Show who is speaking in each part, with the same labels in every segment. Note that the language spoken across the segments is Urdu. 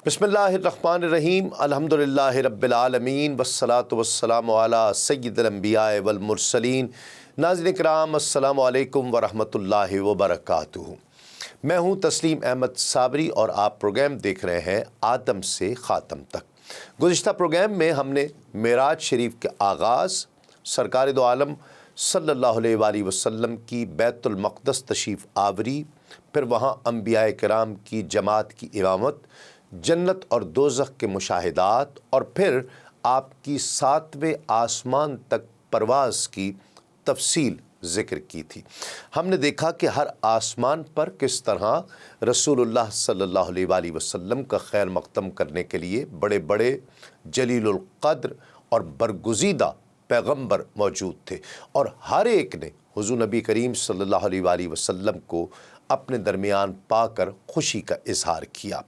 Speaker 1: بسم اللہ الرحمن الرحیم الحمدللہ رب العالمین والصلاة والسلام علی سید الانبیاء والمرسلین۔ ناظرین کرام السلام علیکم ورحمۃ اللہ وبرکاتہ۔ میں ہوں تسلیم احمد صابری اور آپ پروگرام دیکھ رہے ہیں آدم سے خاتم تک۔ گزشتہ پروگرام میں ہم نے معراج شریف کے آغاز، سرکار دو عالم صلی اللہ علیہ وآلہ وسلم کی بیت المقدس تشریف آوری، پھر وہاں انبیاء کرام کی جماعت کی امامت، جنت اور دوزخ کے مشاہدات، اور پھر آپ کی 7ویں آسمان تک پرواز کی تفصیل ذکر کی تھی۔ ہم نے دیکھا کہ ہر آسمان پر کس طرح رسول اللہ صلی اللہ علیہ وآلہ وسلم کا خیر مقدم کرنے کے لیے بڑے بڑے جلیل القدر اور برگزیدہ پیغمبر موجود تھے، اور ہر ایک نے حضور نبی کریم صلی اللہ علیہ وآلہ وسلم کو اپنے درمیان پا کر خوشی کا اظہار کیا۔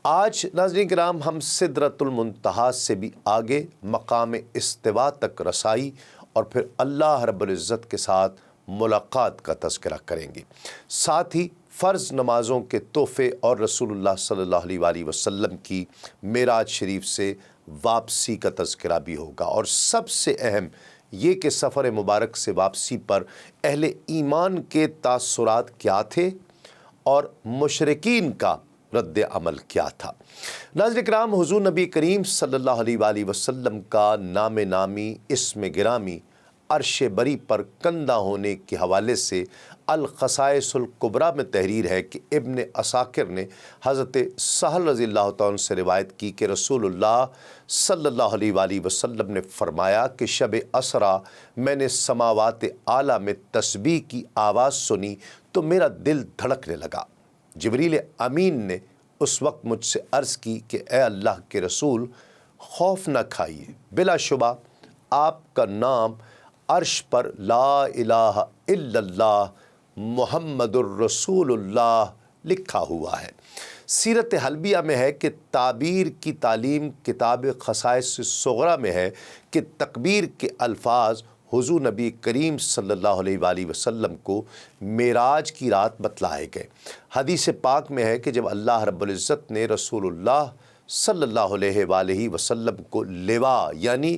Speaker 1: آج ناظرین کرام ہم سدرۃ المنتہا سے بھی آگے مقام استوا تک رسائی اور پھر اللہ رب العزت کے ساتھ ملاقات کا تذکرہ کریں گے۔ ساتھ ہی فرض نمازوں کے تحفے اور رسول اللہ صلی اللہ علیہ وآلہ وسلم کی معراج شریف سے واپسی کا تذکرہ بھی ہوگا، اور سب سے اہم یہ کہ سفر مبارک سے واپسی پر اہل ایمان کے تاثرات کیا تھے اور مشرکین کا رد عمل کیا تھا۔ ناظرین کرام، حضور نبی کریم صلی اللہ علیہ وآلہ وسلم کا نام نامی اسم گرامی عرش بری پر کندہ ہونے کے حوالے سے الخصائص الکبریٰ میں تحریر ہے کہ ابن عساکر نے حضرت سہل رضی اللہ تعالیٰ عنہ سے روایت کی کہ رسول اللہ صلی اللہ علیہ وآلہ وسلم نے فرمایا کہ شب اسریٰ میں نے سماوات اعلیٰ میں تسبیح کی آواز سنی تو میرا دل دھڑکنے لگا۔ جبریل امین نے اس وقت مجھ سے عرض کی کہ اے اللہ کے رسول، خوف نہ کھائیے، بلا شبہ آپ کا نام عرش پر لا الہ الا اللہ محمد الرسول اللہ لکھا ہوا ہے۔ سیرت حلبیہ میں ہے کہ تعبیر کی تعلیم کتاب خصائص صغریٰ میں ہے کہ تکبیر کے الفاظ حضور نبی کریم صلی اللہ علیہ وآلہ وسلم کو معراج کی رات بتلائے گئے۔ حدیث پاک میں ہے کہ جب اللہ رب العزت نے رسول اللہ صلی اللہ علیہ وآلہ وسلم کو لواء یعنی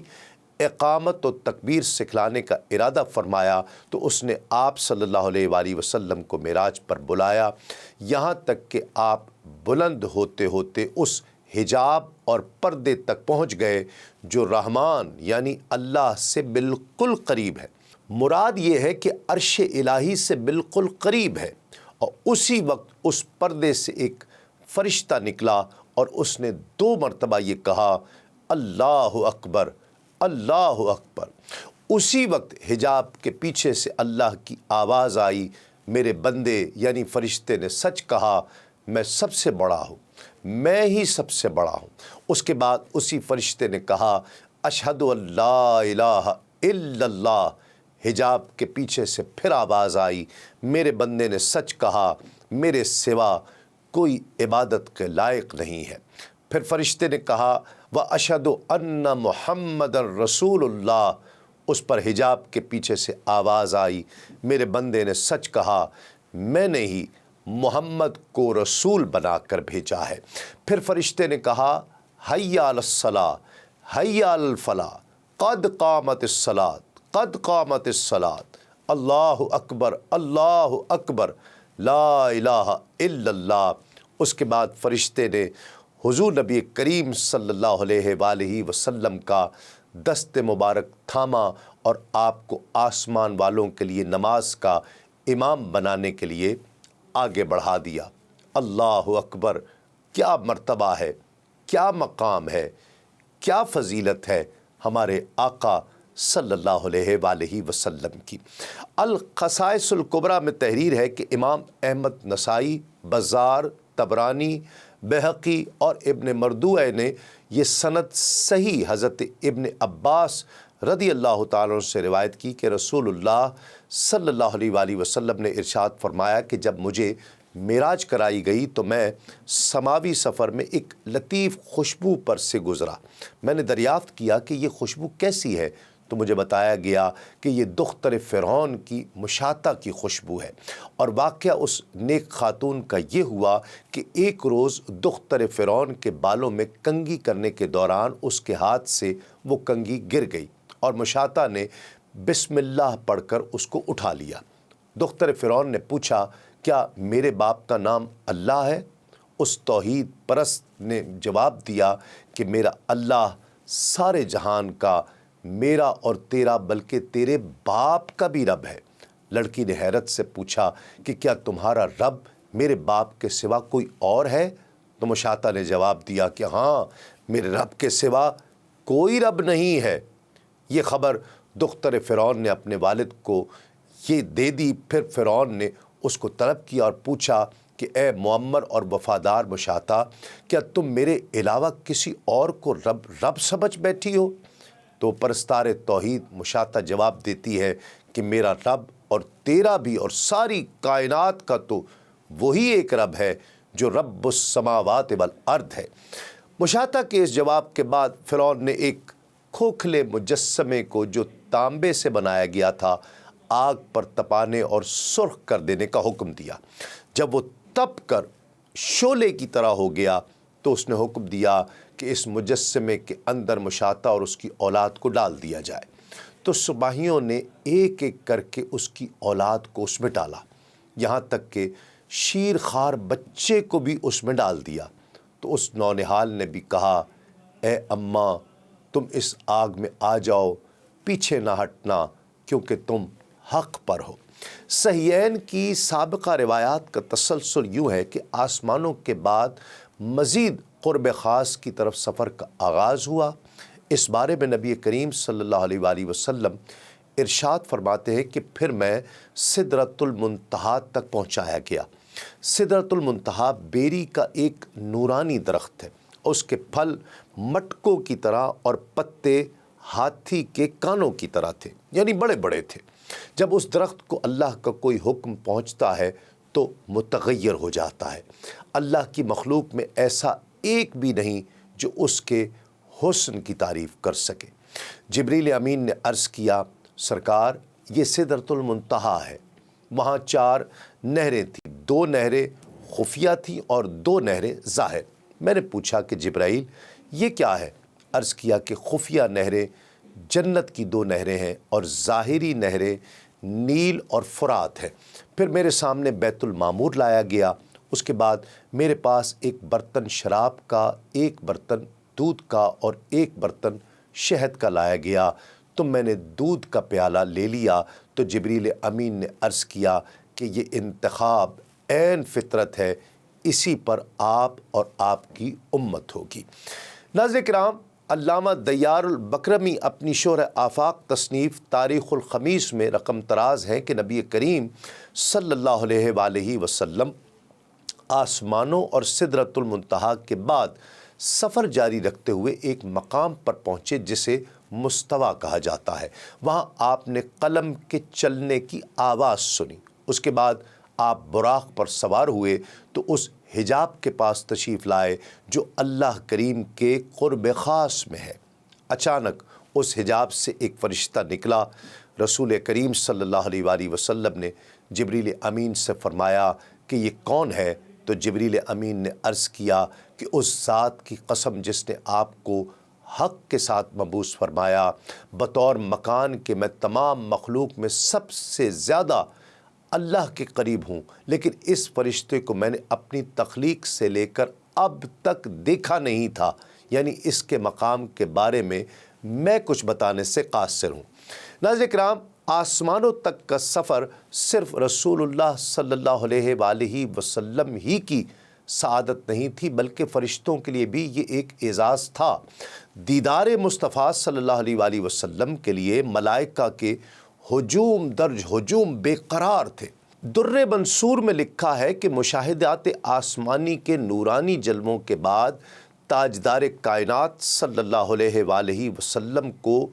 Speaker 1: اقامت و تکبیر سکھلانے کا ارادہ فرمایا تو اس نے آپ صلی اللہ علیہ وآلہ وسلم کو معراج پر بلایا، یہاں تک کہ آپ بلند ہوتے ہوتے اس حجاب اور پردے تک پہنچ گئے جو رحمان یعنی اللہ سے بالکل قریب ہے۔ مراد یہ ہے کہ عرش الہی سے بالکل قریب ہے، اور اسی وقت اس پردے سے ایک فرشتہ نکلا اور اس نے 2 مرتبہ یہ کہا، اللہ اکبر اللہ اکبر۔ اسی وقت حجاب کے پیچھے سے اللہ کی آواز آئی، میرے بندے یعنی فرشتے نے سچ کہا، میں سب سے بڑا ہوں، میں ہی سب سے بڑا ہوں۔ اس کے بعد اسی فرشتے نے کہا، اشہد ان لا الہ الا اللہ۔ حجاب کے پیچھے سے پھر آواز آئی، میرے بندے نے سچ کہا، میرے سوا کوئی عبادت کے لائق نہیں ہے۔ پھر فرشتے نے کہا، وَأَشْهَدُ أَنَّ مُحَمَّدًا رَسُولُ اللَّهِ۔ اس پر حجاب کے پیچھے سے آواز آئی، میرے بندے نے سچ کہا، میں نے ہی محمد کو رسول بنا کر بھیجا ہے۔ پھر فرشتے نے کہا، حی علی الصلاۃ حی علی الفلاح، قد قامت الصلاۃ قد قامت الصلاۃ، اللہ اکبر اللہ اکبر، لا الہ الا اللہ۔ اس کے بعد فرشتے نے حضور نبی کریم صلی اللہ علیہ وآلہ وسلم کا دست مبارک تھاما اور آپ کو آسمان والوں کے لیے نماز کا امام بنانے کے لیے آگے بڑھا دیا۔ اللہ اکبر، کیا مرتبہ ہے، کیا مقام ہے، کیا فضیلت ہے ہمارے آقا صلی اللہ علیہ وآلہ وسلم کی۔ الخصائص الکبریٰ میں تحریر ہے کہ امام احمد نسائی، بزار، طبرانی، بہقی اور ابن مردوعہ نے یہ سند صحیح حضرت ابن عباس رضی اللہ تعالیٰ عنہ سے روایت کی کہ رسول اللہ صلی اللہ علیہ وآلہ وسلم نے ارشاد فرمایا کہ جب مجھے معراج کرائی گئی تو میں سماوی سفر میں ایک لطیف خوشبو پر سے گزرا۔ میں نے دریافت کیا کہ یہ خوشبو کیسی ہے تو مجھے بتایا گیا کہ یہ دختر فرعون کی مشاطہ کی خوشبو ہے۔ اور واقعہ اس نیک خاتون کا یہ ہوا کہ ایک روز دختر فرعون کے بالوں میں کنگھی کرنے کے دوران اس کے ہاتھ سے وہ کنگھی گر گئی اور مشاطہ نے بسم اللہ پڑھ کر اس کو اٹھا لیا۔ دختر فرعون نے پوچھا، کیا میرے باپ کا نام اللہ ہے؟ اس توحید پرست نے جواب دیا کہ میرا اللہ سارے جہان کا، میرا اور تیرا بلکہ تیرے باپ کا بھی رب ہے۔ لڑکی نے حیرت سے پوچھا کہ کیا تمہارا رب میرے باپ کے سوا کوئی اور ہے؟ تو مشاطہ نے جواب دیا کہ ہاں، میرے رب کے سوا کوئی رب نہیں ہے۔ یہ خبر دختر فرعون نے اپنے والد کو یہ دے دی۔ پھر فرعون نے اس کو طلب کیا اور پوچھا کہ اے معمر اور وفادار مشاطہ، کیا تم میرے علاوہ کسی اور کو رب سمجھ بیٹھی ہو؟ تو پرستار توحید مشاطہ جواب دیتی ہے کہ میرا رب اور تیرا بھی اور ساری کائنات کا تو وہی ایک رب ہے جو رب السماوات والارض ہے۔ مشاطہ کے اس جواب کے بعد فرعون نے ایک کھوکھلے مجسمے کو جو تانبے سے بنایا گیا تھا آگ پر تپانے اور سرخ کر دینے کا حکم دیا۔ جب وہ تپ کر شعلے کی طرح ہو گیا تو اس نے حکم دیا کہ اس مجسمے کے اندر مشاطہ اور اس کی اولاد کو ڈال دیا جائے۔ تو سپاہیوں نے ایک ایک کر کے اس کی اولاد کو اس میں ڈالا، یہاں تک کہ شیر خوار بچے کو بھی اس میں ڈال دیا۔ تو اس نونہال نے بھی کہا، اے اماں، تم اس آگ میں آ جاؤ، پیچھے نہ ہٹنا، کیونکہ تم حق پر ہو۔ صحیحین کی سابقہ روایات کا تسلسل یوں ہے کہ آسمانوں کے بعد مزید قرب خاص کی طرف سفر کا آغاز ہوا۔ اس بارے میں نبی کریم صلی اللہ علیہ وآلہ وسلم ارشاد فرماتے ہیں کہ پھر میں سدرۃ المنتہا تک پہنچایا گیا۔ سدرۃ المنتہا بیری کا ایک نورانی درخت ہے، اس کے پھل مٹکوں کی طرح اور پتے ہاتھی کے کانوں کی طرح تھے، یعنی بڑے بڑے تھے۔ جب اس درخت کو اللہ کا کوئی حکم پہنچتا ہے تو متغیر ہو جاتا ہے۔ اللہ کی مخلوق میں ایسا ایک بھی نہیں جو اس کے حسن کی تعریف کر سکے۔ جبریل امین نے عرض کیا، سرکار، یہ سدرۃ المنتہا ہے۔ وہاں 4 نہریں تھیں، 2 نہریں خفیہ تھیں اور 2 نہریں ظاہر۔ میں نے پوچھا کہ جبرائیل یہ کیا ہے؟ عرض کیا کہ خفیہ نہریں جنت کی 2 نہریں ہیں اور ظاہری نہریں نیل اور فرات ہیں۔ پھر میرے سامنے بیت المعمور لایا گیا۔ اس کے بعد میرے پاس ایک برتن شراب کا، ایک برتن دودھ کا اور ایک برتن شہد کا لایا گیا۔ تو میں نے دودھ کا پیالہ لے لیا تو جبریل امین نے عرض کیا کہ یہ انتخاب عین فطرت ہے، اسی پر آپ اور آپ کی امت ہوگی۔ ناظرین کرام، علامہ دیار البکرمی اپنی شرح آفاق تصنیف تاریخ الخمیس میں رقم طراز ہیں کہ نبی کریم صلی اللہ علیہ وآلہ وسلم آسمانوں اور سدرۃ المنتہا کے بعد سفر جاری رکھتے ہوئے ایک مقام پر پہنچے جسے مستویٰ کہا جاتا ہے۔ وہاں آپ نے قلم کے چلنے کی آواز سنی۔ اس کے بعد آپ براق پر سوار ہوئے تو اس حجاب کے پاس تشریف لائے جو اللہ کریم کے قرب خاص میں ہے۔ اچانک اس حجاب سے ایک فرشتہ نکلا۔ رسول کریم صلی اللہ علیہ وآلہ وسلم نے جبریل امین سے فرمایا کہ یہ کون ہے؟ تو جبریل امین نے عرض کیا کہ اس ذات کی قسم جس نے آپ کو حق کے ساتھ مبعوث فرمایا، بطور مکان کے میں تمام مخلوق میں سب سے زیادہ اللہ کے قریب ہوں، لیکن اس فرشتے کو میں نے اپنی تخلیق سے لے کر اب تک دیکھا نہیں تھا، یعنی اس کے مقام کے بارے میں کچھ بتانے سے قاصر ہوں۔ ناظرین کرام، آسمانوں تک کا سفر صرف رسول اللہ صلی اللہ علیہ وآلہ وسلم ہی کی سعادت نہیں تھی، بلکہ فرشتوں کے لیے بھی یہ ایک اعزاز تھا۔ دیدار مصطفیٰ صلی اللہ علیہ وآلہ وسلم کے لیے ملائکہ کے ہجوم درج ہجوم بے قرار تھے۔ در منصور میں لکھا ہے کہ مشاہدات آسمانی کے نورانی جلووں کے بعد تاجدار کائنات صلی اللہ علیہ وآلہ وسلم کو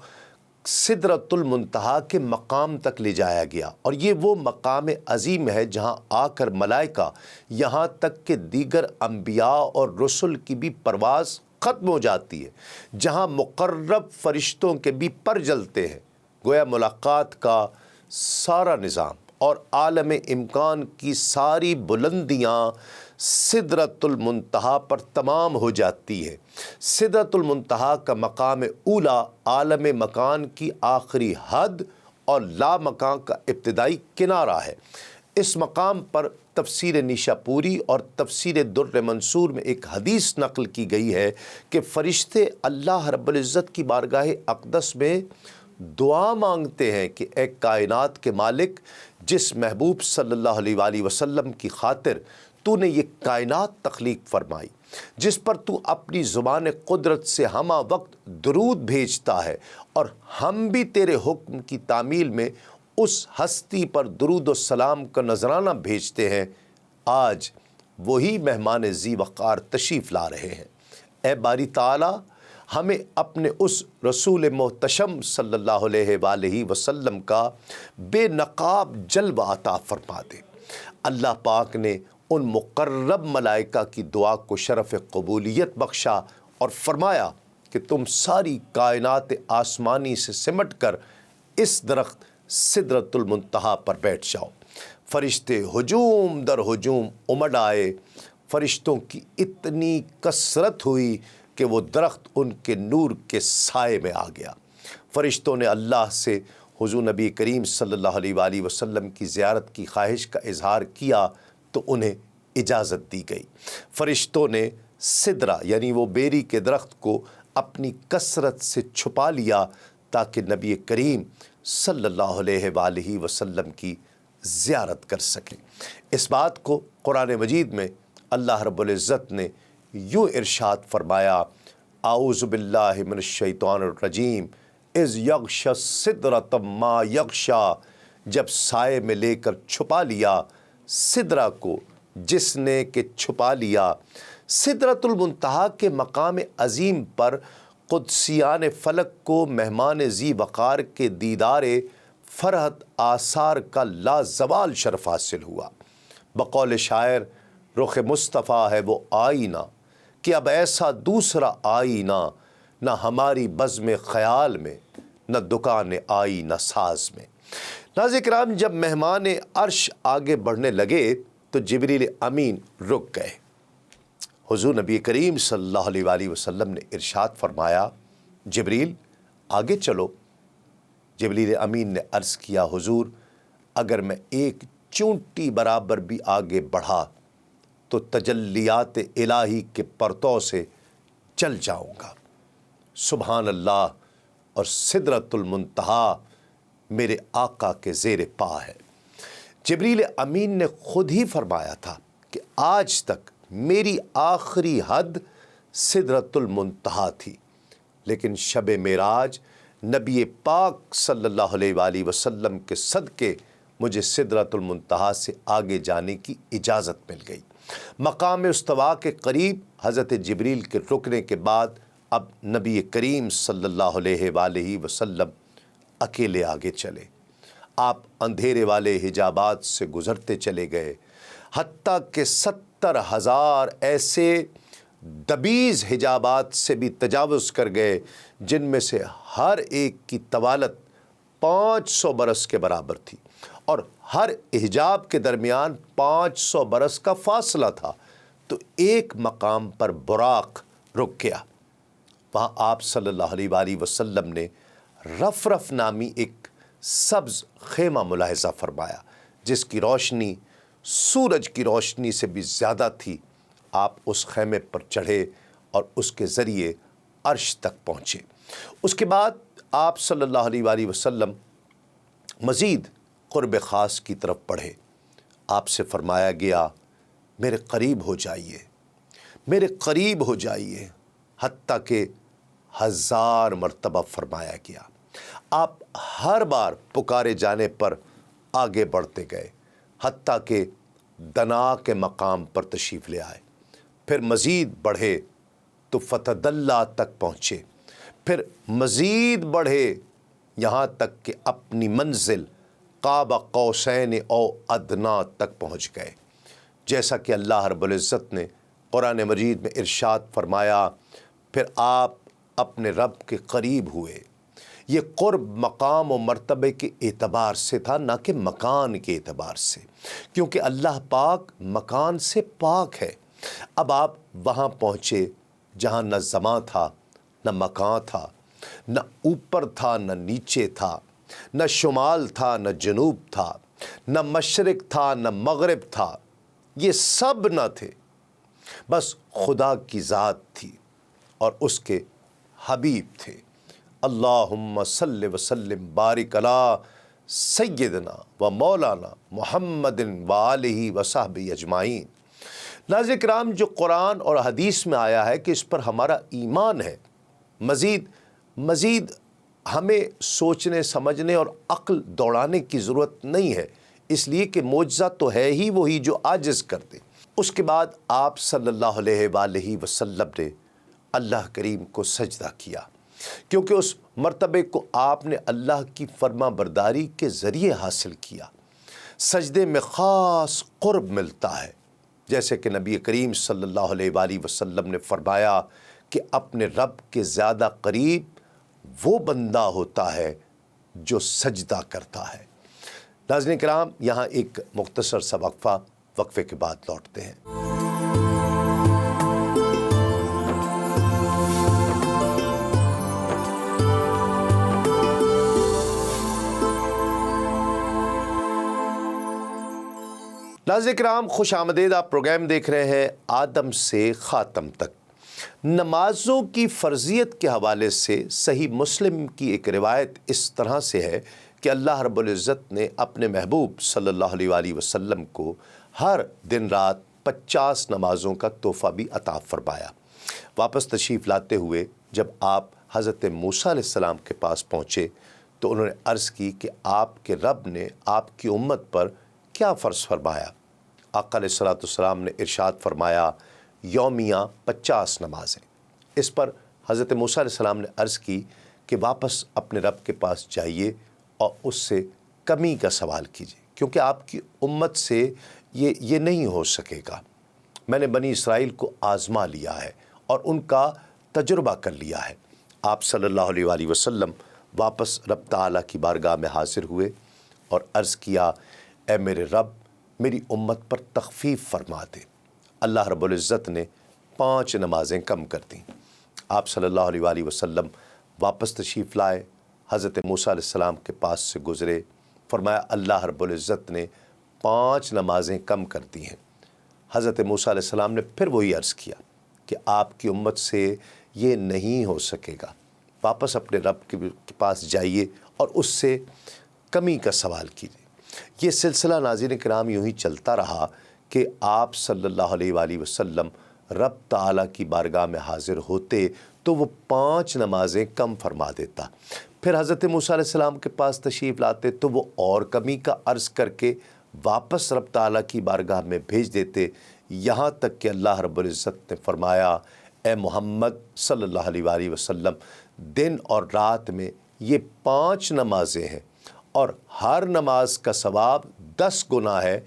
Speaker 1: سدرۃ المنتہا کے مقام تک لے جایا گیا، اور یہ وہ مقام عظیم ہے جہاں آ کر ملائکہ یہاں تک کہ دیگر انبیاء اور رسل کی بھی پرواز ختم ہو جاتی ہے، جہاں مقرب فرشتوں کے بھی پر جلتے ہیں، گویا ملاقات کا سارا نظام اور عالم امکان کی ساری بلندیاں سدرۃ المنتہا پر تمام ہو جاتی ہے۔ سدرۃ المنتہا کا مقام اولا عالم مکان کی آخری حد اور لا مکان کا ابتدائی کنارہ ہے۔ اس مقام پر تفسیر نیشاپوری اور تفسیر در منصور میں ایک حدیث نقل کی گئی ہے کہ فرشتے اللہ رب العزت کی بارگاہ اقدس میں دعا مانگتے ہیں کہ اے کائنات کے مالک، جس محبوب صلی اللہ علیہ وآلہ وسلم کی خاطر تو نے یہ کائنات تخلیق فرمائی، جس پر تو اپنی زبان قدرت سے ہمہ وقت درود بھیجتا ہے، اور ہم بھی تیرے حکم کی تعمیل میں اس ہستی پر درود و سلام کا نذرانہ بھیجتے ہیں، آج وہی مہمان ذی وقار تشریف لا رہے ہیں۔ اے باری تعالیٰ، ہمیں اپنے اس رسول محتشم صلی اللہ علیہ وآلہ وسلم کا بے نقاب جلوہ عطا فرما دے۔ اللہ پاک نے ان مقرب ملائکہ کی دعا کو شرف قبولیت بخشا اور فرمایا کہ تم ساری کائنات آسمانی سے سمٹ کر اس درخت سدرۃ المنتہا پر بیٹھ جاؤ۔ فرشتے ہجوم در ہجوم امڈ آئے، فرشتوں کی اتنی کثرت ہوئی کہ وہ درخت ان کے نور کے سائے میں آ گیا۔ فرشتوں نے اللہ سے حضور نبی کریم صلی اللہ علیہ وآلہ وسلم کی زیارت کی خواہش کا اظہار کیا تو انہیں اجازت دی گئی۔ فرشتوں نے سدرہ یعنی وہ بیری کے درخت کو اپنی کثرت سے چھپا لیا تاکہ نبی کریم صلی اللہ علیہ وآلہ وسلم کی زیارت کر سکیں۔ اس بات کو قرآن مجید میں اللہ رب العزت نے یوں ارشاد فرمایا، اعوذ باللہ من الشیطان الرجیم اذ یغشی السدرۃ ما یغشی، جب سائے میں لے کر چھپا لیا سدرہ کو جس نے کہ چھپا لیا۔ سدرۃ المنتہا کے مقام عظیم پر قدسیان فلک کو مہمان ذی وقار کے دیدار فرحت آثار کا لازوال شرف حاصل ہوا۔ بقول شاعر، رخ مصطفیٰ ہے وہ آئینہ کہ اب ایسا دوسرا آئینہ نہ ہماری بزم خیال میں، نہ دکان آئینہ ساز میں۔ ناظرین کرام، جب مہمان عرش آگے بڑھنے لگے تو جبریل امین رک گئے۔ حضور نبی کریم صلی اللہ علیہ وآلہ وسلم نے ارشاد فرمایا، جبریل آگے چلو۔ جبریل امین نے عرض کیا، حضور اگر میں ایک چونٹی برابر بھی آگے بڑھا تو تجلیات الہی کے پرتو سے چل جاؤں گا۔ سبحان اللہ، اور سدرۃ المنتہا میرے آقا کے زیر پا ہے۔ جبریل امین نے خود ہی فرمایا تھا کہ آج تک میری آخری حد سدرۃ المنتہا تھی، لیکن شب معراج نبی پاک صلی اللہ علیہ وآلہ وسلم کے صدقے مجھے سدرۃ المنتہا سے آگے جانے کی اجازت مل گئی۔ مقام استوا کے قریب حضرت جبریل کے رکنے کے بعد اب نبی کریم صلی اللہ علیہ وآلہ وسلم اکیلے آگے چلے۔ آپ اندھیرے والے حجابات سے گزرتے چلے گئے، حتیٰ کہ 70,000 ایسے دبیز حجابات سے بھی تجاوز کر گئے جن میں سے ہر ایک کی طوالت 500 برس کے برابر تھی، اور ہر حجاب کے درمیان 500 برس کا فاصلہ تھا۔ تو ایک مقام پر براق رک گیا۔ وہاں آپ صلی اللہ علیہ وآلہ وسلم نے رفرف نامی ایک سبز خیمہ ملاحظہ فرمایا جس کی روشنی سورج کی روشنی سے بھی زیادہ تھی۔ آپ اس خیمے پر چڑھے اور اس کے ذریعے عرش تک پہنچے۔ اس کے بعد آپ صلی اللہ علیہ وآلہ وسلم مزید قرب خاص کی طرف بڑھے۔ آپ سے فرمایا گیا، میرے قریب ہو جائیے، میرے قریب ہو جائیے، حتیٰ کہ 1000 مرتبہ فرمایا گیا۔ آپ ہر بار پکارے جانے پر آگے بڑھتے گئے، حتیٰ کہ دنا کے مقام پر تشریف لے آئے۔ پھر مزید بڑھے تو فتدلی تک پہنچے، پھر مزید بڑھے یہاں تک کہ اپنی منزل قاب قوسین او ادنا تک پہنچ گئے۔ جیسا کہ اللہ رب العزت نے قرآن مجید میں ارشاد فرمایا، پھر آپ اپنے رب کے قریب ہوئے، یہ قرب مقام و مرتبے کے اعتبار سے تھا، نہ کہ مکان کے اعتبار سے، کیونکہ اللہ پاک مکان سے پاک ہے۔ اب آپ وہاں پہنچے جہاں نہ زماں تھا نہ مکان تھا، نہ اوپر تھا نہ نیچے تھا، نہ شمال تھا نہ جنوب تھا، نہ مشرق تھا نہ مغرب تھا، یہ سب نہ تھے، بس خدا کی ذات تھی اور اس کے حبیب تھے۔ اللہم صلی وسلم بارک علی سیدنا و مولانا محمد و آلہ و صحبہ اجمعین۔ ناظرین کرام، جو قرآن اور حدیث میں آیا ہے کہ اس پر ہمارا ایمان ہے، مزید ہمیں سوچنے سمجھنے اور عقل دوڑانے کی ضرورت نہیں ہے، اس لیے کہ معجزہ تو ہے ہی وہی جو عاجز کر دے۔ اس کے بعد آپ صلی اللہ علیہ وآلہ وسلم نے اللہ کریم کو سجدہ کیا، کیونکہ اس مرتبے کو آپ نے اللہ کی فرما برداری کے ذریعے حاصل کیا۔ سجدے میں خاص قرب ملتا ہے، جیسے کہ نبی کریم صلی اللہ علیہ وآلہ وسلم نے فرمایا کہ اپنے رب کے زیادہ قریب وہ بندہ ہوتا ہے جو سجدہ کرتا ہے۔ ناظرین کرام، یہاں ایک مختصر سا وقفے کے بعد لوٹتے ہیں۔ ناظرین کرام، خوش آمدید، آپ پروگرام دیکھ رہے ہیں آدم سے خاتم تک۔ نمازوں کی فرضیت کے حوالے سے صحیح مسلم کی ایک روایت اس طرح سے ہے کہ اللہ رب العزت نے اپنے محبوب صلی اللہ علیہ وآلہ وسلم کو ہر دن رات 50 نمازوں کا تحفہ بھی عطا فرمایا۔ واپس تشریف لاتے ہوئے جب آپ حضرت موسیٰ علیہ السلام کے پاس پہنچے تو انہوں نے عرض کی کہ آپ کے رب نے آپ کی امت پر کیا فرض فرمایا؟ آقا علیہ الصلوۃ والسلام نے ارشاد فرمایا، یومیہ 50 نمازیں۔ اس پر حضرت موسیٰ علیہ السلام نے عرض کی کہ واپس اپنے رب کے پاس جائیے اور اس سے کمی کا سوال کیجیے، کیونکہ آپ کی امت سے یہ نہیں ہو سکے گا۔ میں نے بنی اسرائیل کو آزما لیا ہے اور ان کا تجربہ کر لیا ہے۔ آپ صلی اللہ علیہ وآلہ وسلم واپس رب تعالیٰ کی بارگاہ میں حاضر ہوئے اور عرض کیا، اے میرے رب، میری امت پر تخفیف فرما دے۔ اللہ رب العزت نے 5 نمازیں کم کر دیں۔ آپ صلی اللہ علیہ وآلہ وسلم واپس تشریف لائے، حضرت موسیٰ علیہ السلام کے پاس سے گزرے، فرمایا اللہ رب العزت نے 5 نمازیں کم کر دی ہیں۔ حضرت موسیٰ علیہ السلام نے پھر وہی عرض کیا کہ آپ کی امت سے یہ نہیں ہو سکے گا، واپس اپنے رب کے پاس جائیے اور اس سے کمی کا سوال کیجیے۔ یہ سلسلہ ناظرین کرام یوں ہی چلتا رہا کہ آپ صلی اللہ علیہ وآلہ وسلم رب تعالیٰ کی بارگاہ میں حاضر ہوتے تو وہ 5 نمازیں کم فرما دیتا، پھر حضرت موسیٰ علیہ السلام کے پاس تشریف لاتے تو وہ اور کمی کا عرض کر کے واپس رب تعالیٰ کی بارگاہ میں بھیج دیتے، یہاں تک کہ اللہ رب العزت نے فرمایا، اے محمد صلی اللہ علیہ وآلہ وسلم، دن اور رات میں یہ 5 نمازیں ہیں اور ہر نماز کا ثواب 10 گنا ہے۔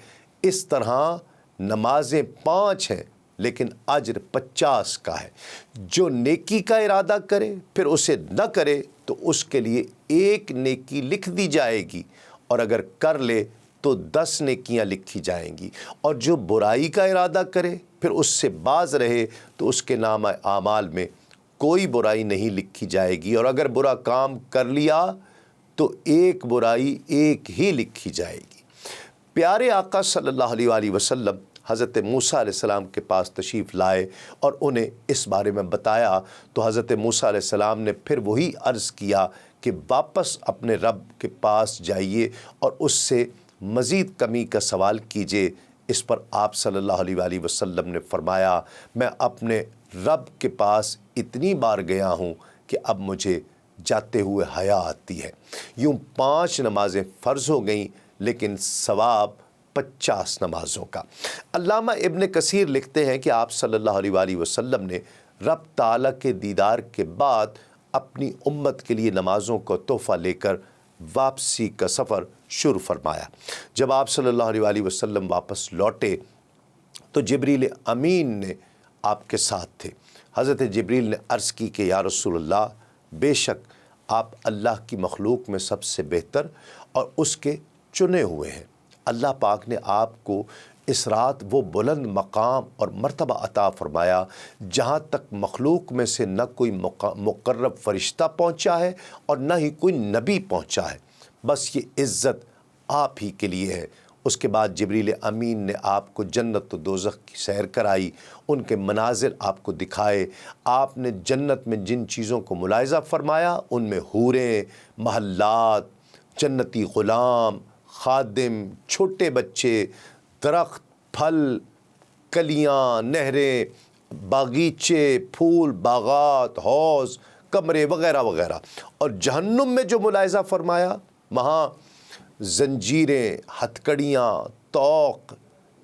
Speaker 1: اس طرح نمازیں 5 ہیں لیکن اجر 50 کا ہے۔ جو نیکی کا ارادہ کرے پھر اسے نہ کرے تو اس کے لیے 1 نیکی لکھ دی جائے گی، اور اگر کر لے تو 10 نیکیاں لکھی جائیں گی، اور جو برائی کا ارادہ کرے پھر اس سے باز رہے تو اس کے نامہ اعمال میں کوئی برائی نہیں لکھی جائے گی، اور اگر برا کام کر لیا تو 1 برائی 1 ہی لکھی جائے گی۔ پیارے آقا صلی اللہ علیہ وآلہ وسلم حضرت موسیٰ علیہ السلام کے پاس تشریف لائے اور انہیں اس بارے میں بتایا تو حضرت موسیٰ علیہ السلام نے پھر وہی عرض کیا کہ واپس اپنے رب کے پاس جائیے اور اس سے مزید کمی کا سوال کیجیے۔ اس پر آپ صلی اللہ علیہ وآلہ وسلم نے فرمایا، میں اپنے رب کے پاس اتنی بار گیا ہوں کہ اب مجھے جاتے ہوئے حیا آتی ہے۔ یوں 5 نمازیں فرض ہو گئیں لیکن ثواب 50 نمازوں کا۔ علامہ ابن کثیر لکھتے ہیں کہ آپ صلی اللہ علیہ وآلہ وسلم نے رب تعالیٰ کے دیدار کے بعد اپنی امت کے لیے نمازوں کو تحفہ لے کر واپسی کا سفر شروع فرمایا۔ جب آپ صلی اللہ علیہ وآلہ وسلم واپس لوٹے تو جبریل امین نے آپ کے ساتھ تھے۔ حضرت جبریل نے عرض کی کہ یا رسول اللہ، بے شک آپ اللہ کی مخلوق میں سب سے بہتر اور اس کے چنے ہوئے ہیں۔ اللہ پاک نے آپ کو اس رات وہ بلند مقام اور مرتبہ عطا فرمایا جہاں تک مخلوق میں سے نہ کوئی مقرب فرشتہ پہنچا ہے اور نہ ہی کوئی نبی پہنچا ہے، بس یہ عزت آپ ہی کے لیے ہے۔ اس کے بعد جبریل امین نے آپ کو جنت و دوزخ کی سیر کرائی، ان کے مناظر آپ کو دکھائے، آپ نے جنت میں جن چیزوں کو ملاحظہ فرمایا ان میں حوریں، محلات، جنتی غلام، خادم، چھوٹے بچے، درخت، پھل، کلیاں، نہریں، باغیچے، پھول، باغات، حوض، کمرے وغیرہ وغیرہ۔ اور جہنم میں جو ملاحظہ فرمایا وہاں زنجیریں، ہتھکڑیاں، توق،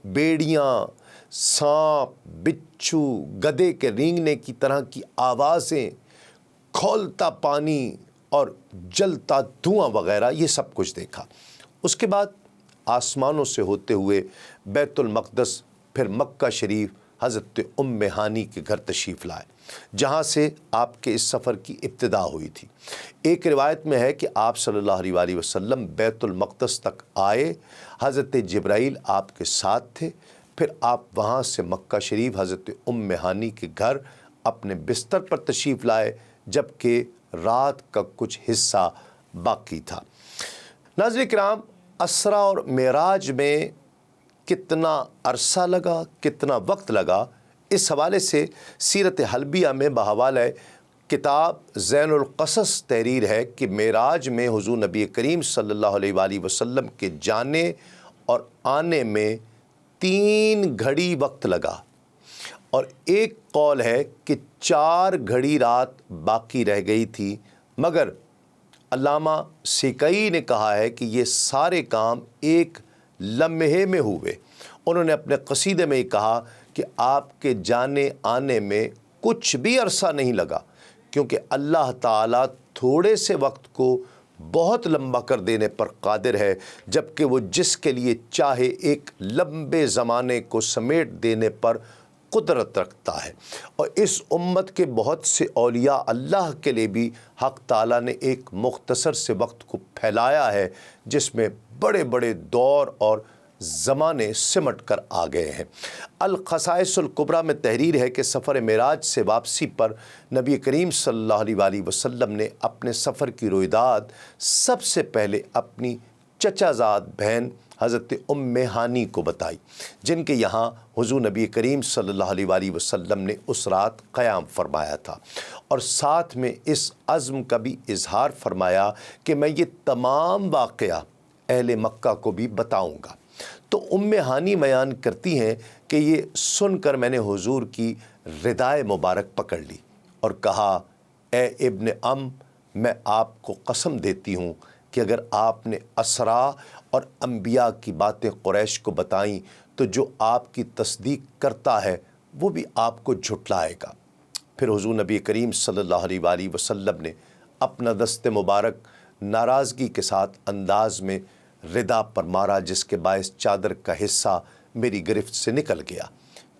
Speaker 1: بیڑیاں، سانپ، بچھو، گدھے کے رینگنے کی طرح کی آوازیں، کھولتا پانی اور جلتا دھواں وغیرہ، یہ سب کچھ دیکھا۔ اس کے بعد آسمانوں سے ہوتے ہوئے بیت المقدس، پھر مکہ شریف، حضرت ام ہانی کے گھر تشریف لائے، جہاں سے آپ کے اس سفر کی ابتدا ہوئی تھی۔ ایک روایت میں ہے کہ آپ صلی اللہ علیہ وآلہ وسلم بیت المقدس تک آئے، حضرت جبرائیل آپ کے ساتھ تھے، پھر آپ وہاں سے مکہ شریف حضرت ام ہانی کے گھر اپنے بستر پر تشریف لائے، جبکہ رات کا کچھ حصہ باقی تھا۔ ناظرین کرام، اسرا اور معراج میں کتنا عرصہ لگا، کتنا وقت لگا، اس حوالے سے سیرت حلبیہ میں بحوالہ کتاب زین القصص تحریر ہے کہ معراج میں حضور نبی کریم صلی اللہ علیہ وآلہ وسلم کے جانے اور آنے میں 3 گھڑی وقت لگا، اور ایک قول ہے کہ 4 گھڑی رات باقی رہ گئی تھی، مگر علامہ سیکئی نے کہا ہے کہ یہ سارے کام ایک لمحے میں ہوئے۔ انہوں نے اپنے قصیدے میں کہا کہ آپ کے جانے آنے میں کچھ بھی عرصہ نہیں لگا، کیونکہ اللہ تعالیٰ تھوڑے سے وقت کو بہت لمبا کر دینے پر قادر ہے، جبکہ وہ جس کے لیے چاہے ایک لمبے زمانے کو سمیٹ دینے پر قدرت رکھتا ہے۔ اور اس امت کے بہت سے اولیاء اللہ کے لیے بھی حق تعالیٰ نے ایک مختصر سے وقت کو پھیلایا ہے، جس میں بڑے بڑے دور اور زمانے سمٹ کر آ گئے ہیں۔ الخصائص الکبریٰ میں تحریر ہے کہ سفر معراج سے واپسی پر نبی کریم صلی اللہ علیہ وآلہ وسلم نے اپنے سفر کی رویداد سب سے پہلے اپنی چچا زاد بہن حضرت ام ہانی کو بتائی، جن کے یہاں حضور نبی کریم صلی اللہ علیہ وآلہ وسلم نے اس رات قیام فرمایا تھا، اور ساتھ میں اس عزم کا بھی اظہار فرمایا کہ میں یہ تمام واقعہ اہل مکہ کو بھی بتاؤں گا۔ تو ام ہانی بیان کرتی ہیں کہ یہ سن کر میں نے حضور کی ردائے مبارک پکڑ لی اور کہا، اے ابن ام، میں آپ کو قسم دیتی ہوں کہ اگر آپ نے اسرا اور انبیاء کی باتیں قریش کو بتائیں تو جو آپ کی تصدیق کرتا ہے وہ بھی آپ کو جھٹلائے گا۔ پھر حضور نبی کریم صلی اللہ علیہ وآلہ وسلم نے اپنا دست مبارک ناراضگی کے ساتھ انداز میں ردا پر مارا، جس کے باعث چادر کا حصہ میری گرفت سے نکل گیا۔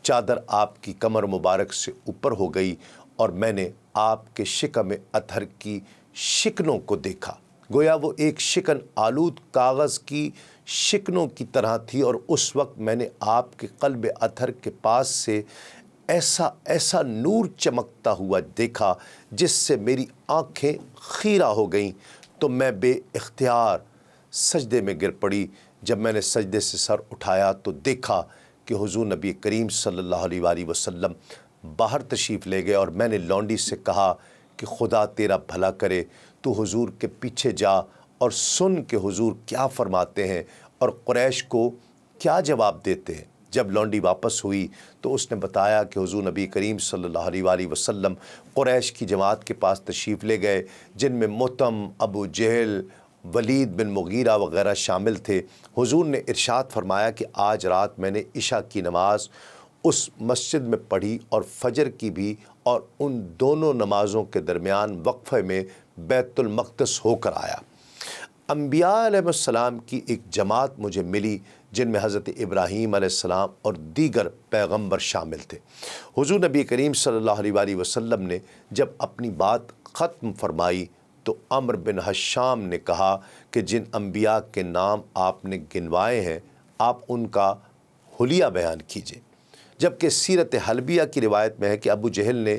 Speaker 1: چادر آپ کی کمر مبارک سے اوپر ہو گئی اور میں نے آپ کے شکم اطہر کی شکنوں کو دیکھا، گویا وہ ایک شکن آلود کاغذ کی شکنوں کی طرح تھی، اور اس وقت میں نے آپ کے قلب اطہر کے پاس سے ایسا نور چمکتا ہوا دیکھا جس سے میری آنکھیں خیرہ ہو گئیں، تو میں بے اختیار سجدے میں گر پڑی۔ جب میں نے سجدے سے سر اٹھایا تو دیکھا کہ حضور نبی کریم صلی اللہ علیہ وآلہ وسلم باہر تشریف لے گئے، اور میں نے لونڈی سے کہا کہ خدا تیرا بھلا کرے، تو حضور کے پیچھے جا اور سن کہ حضور کیا فرماتے ہیں اور قریش کو کیا جواب دیتے ہیں۔ جب لونڈی واپس ہوئی تو اس نے بتایا کہ حضور نبی کریم صلی اللہ علیہ وآلہ وسلم قریش کی جماعت کے پاس تشریف لے گئے، جن میں مطعم، ابو جہل، ولید بن مغیرہ وغیرہ شامل تھے۔ حضور نے ارشاد فرمایا کہ آج رات میں نے عشاء کی نماز اس مسجد میں پڑھی اور فجر کی بھی، اور ان دونوں نمازوں کے درمیان وقفے میں بیت المقدس ہو کر آیا۔ انبیاء علیہ السلام کی ایک جماعت مجھے ملی، جن میں حضرت ابراہیم علیہ السلام اور دیگر پیغمبر شامل تھے۔ حضور نبی کریم صلی اللہ علیہ وآلہ وسلم نے جب اپنی بات ختم فرمائی تو عمر بن حشام نے کہا کہ جن انبیاء کے نام آپ نے گنوائے ہیں آپ ان کا حلیہ بیان کیجئے۔ جبکہ سیرت حلبیہ کی روایت میں ہے کہ ابو جہل نے